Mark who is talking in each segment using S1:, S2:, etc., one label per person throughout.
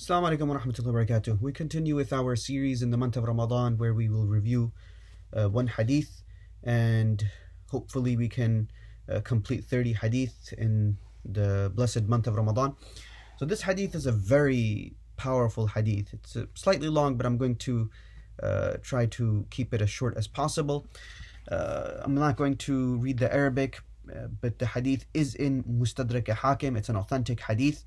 S1: Assalamu alaikum wa rahmatullahi wa barakatuh. We continue with our series in the month of Ramadan where we will review one hadith, and hopefully we can complete 30 hadith in the blessed month of Ramadan. So this hadith is a very powerful hadith. It's slightly long, but I'm going to try to keep it as short as possible. I'm not going to read the Arabic, but the hadith is in Mustadrak Hakim. It's an authentic hadith.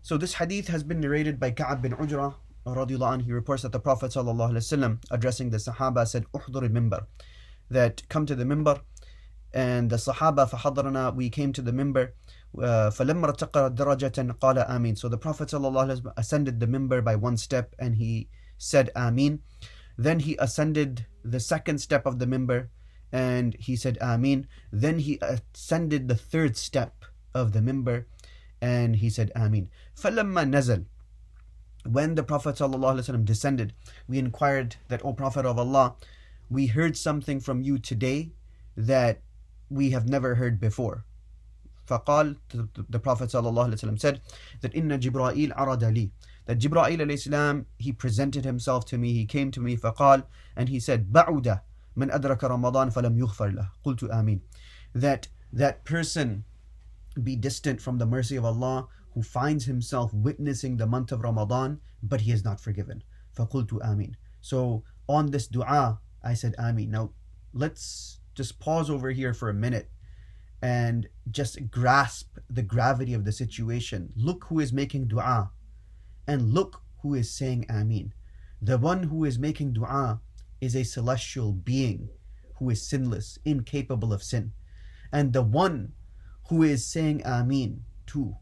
S1: So this hadith has been narrated by Ka'ab bin Ujra radiallahu anhu. He reports that the Prophet sallallahu alaihi wasallam, addressing the Sahaba, said, "Uhdur al-mimbar," that come to the mimbar. And the Sahaba, فحضرنا, we came to the mimbar. فلما ارتقى درجة قال آمين. So the Prophet sallallahu alaihi wasallam ascended the mimbar by one step and he said Ameen. Then he ascended the second step of the mimbar and he said Ameen. Then he ascended the third step of the mimbar and he said Ameen. فَلَمَّا نَزَلْ, when the Prophet ﷺ descended, we inquired that, O Prophet of Allah, we heard something from you today that we have never heard before. فقال, the Prophet ﷺ said that إِنَّ Jibrail عَرَضَ لي, that Jibrail alayhi salam, he presented himself to me, he came to me, فقال, and he said, بَعُدَ مَنْ أَدْرَكَ رَمَضَانَ فَلَمْ يُغْفَرْ لَهُ قُلْتُ آمين, that person be distant from the mercy of Allah who finds himself witnessing the month of Ramadan, but he is not forgiven. فَقُلْتُ آمين. So on this dua, I said Ameen. Now let's just pause over here for a minute and just grasp the gravity of the situation. Look who is making dua and look who is saying Ameen. The one who is making dua is a celestial being who is sinless, incapable of sin. And the one who is saying Ameen to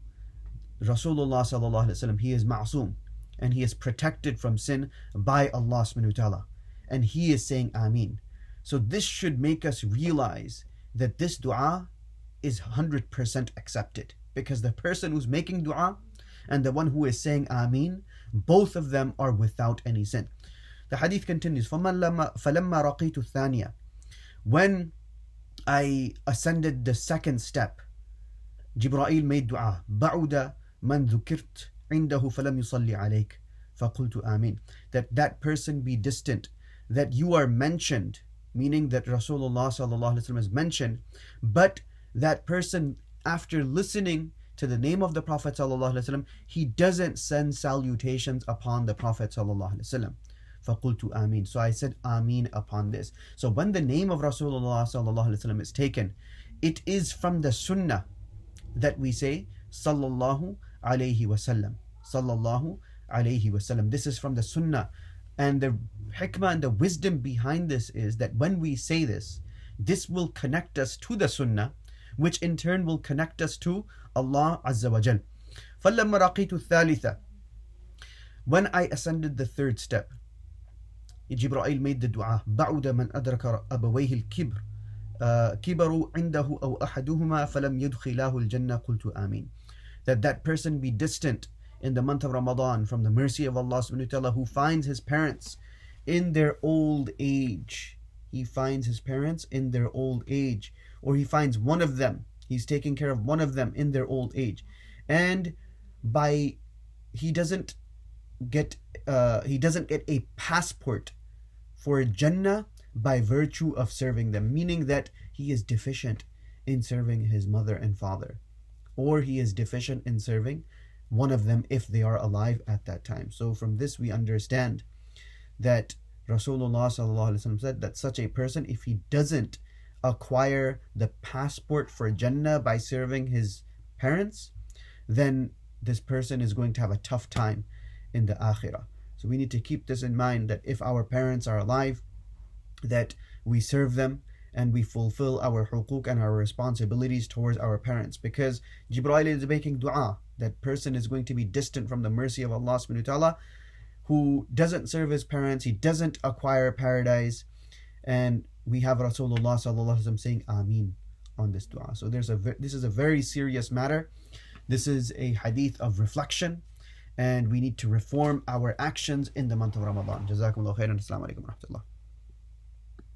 S1: Rasulullah sallallahu alaihi wasallam, he is ma'soom and he is protected from sin by Allah subhanahu wa ta'ala, and he is saying Ameen. So this should make us realize that this dua is 100% accepted, because the person who's making dua and the one who is saying Ameen, both of them are without any sin. The hadith continues, فَلَمَّا رَقِيتُ الثَّانِيَةِ, when I ascended the second step, Jibrail made dua, بَعُدَ مَنْ ذُكِرْتْ عِنْدَهُ فَلَمْ يُصَلِّ عَلَيْكَ فَقُلْتُ آمين, that person be distant, that you are mentioned, meaning that Rasulullah sallallahu alaihi wasallam is mentioned, but that person, after listening to the name of the Prophet sallallahu alaihi wasallam, he doesn't send salutations upon the Prophet sallallahu alaihi wasallam. فَقُلْتُ آمين. So I said Ameen upon this. So when the name of Rasulullah sallallahu alaihi wasallam is taken, it is from the sunnah that we say sallallahu alayhi wasallam, sallallahu alayhi wasallam. This is from the sunnah, and the hikmah and the wisdom behind this is that when we say this, this will connect us to the sunnah, which in turn will connect us to Allah Azza wa Jal. فَلَمَّا رَقِيتُ الثَّالِثَةِ, when I ascended the third step, Jibrail made the dua, بَعُدَ مَنْ أَدْرَكَ أَبَوَيْهِ الْكِبْرِ كِبَرُوا عِنْدَهُ أَوْ أَحَدُهُمَا فَلَمْ يُدْخِلَاهُ الْجَنَّةِ قُلْتُ آمين. That person be distant in the month of Ramadan from the mercy of Allah subhanahu wa ta'ala, who finds his parents in their old age. He finds his parents in their old age, or he finds one of them, he's taking care of one of them in their old age, and he doesn't get a passport for Jannah by virtue of serving them, meaning that he is deficient in serving his mother and father, or he is deficient in serving one of them if they are alive at that time. So from this we understand that Rasulullah sallallahu alaihi wasallam said that such a person, if he doesn't acquire the passport for Jannah by serving his parents, then this person is going to have a tough time in the akhirah. So we need to keep this in mind, that if our parents are alive, that we serve them and we fulfill our huquq and our responsibilities towards our parents, because Jibrail is making dua. That person is going to be distant from the mercy of Allah subhanahu wa ta'ala, who doesn't serve his parents, he doesn't acquire paradise, and we have Rasulullah sallallahu alaihi wasallam saying Ameen on this dua. So this is a very serious matter. This is a hadith of reflection, and we need to reform our actions in the month of Ramadan. Jazakumullah khairan. Assalamu alaikum wa rahmatullah.